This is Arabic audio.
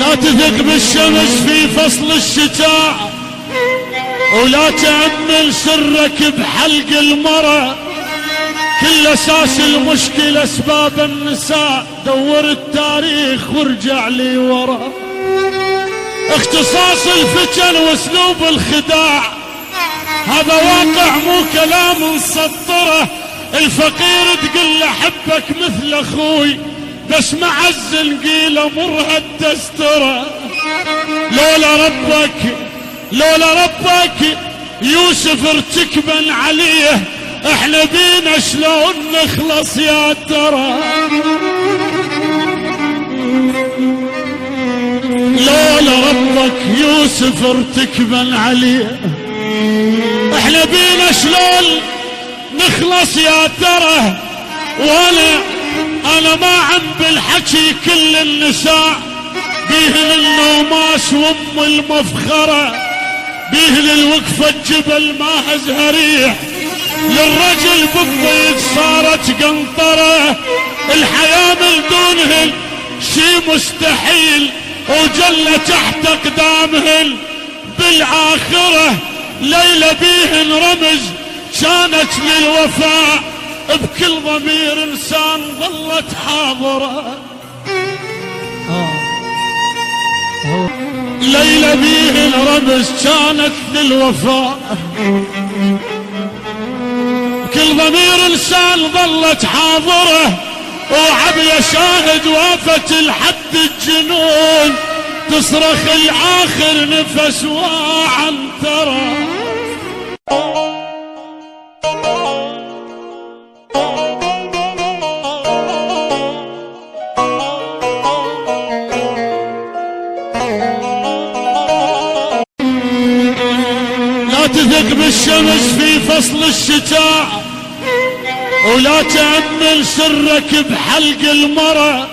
لا تثق بالشمس في فصل الشتاء، ولا تأمل سرك بحلق المرأة. كل أساس المشكلة أسباب النساء، دور التاريخ وارجع لي ورا. اختصاص الفتن واسلوب الخداع، هذا واقع مو كلام مسطره. الفقير تقول له حبك مثل اخوي، بس معز نقيله مرها الدستره. لولا ربك يوسف ارتكبا عليه، احنا بينا شلون نخلص يا ترى. لولا ربك يوسف ارتكبا عليه، احنا بينا شلون نخلص يا ترى. وانا ما عم بالحكي كل النساء، بيهن النوماس وام المفخرة، بيهن الوقفة جبل ما ازهريح، للرجل بالضيق صارت قنطرة. الحياة من دونهن شي مستحيل، وجل تحت اقدامهن بالاخرة. ليلى بيهن رمز كانت للوفاء، بكل ضمير انسان ظلت حاضرة. ليلى بيهن رمز كانت للوفاء، كل ضمير انسان ظلت حاضرة. وعبية شاهد وافت لحد الجنون، تصرخ الاخر نفس وعنترة. لا تثق بالشمس في فصل الشتاء، ولا تأمل سرك بحلق المرأة.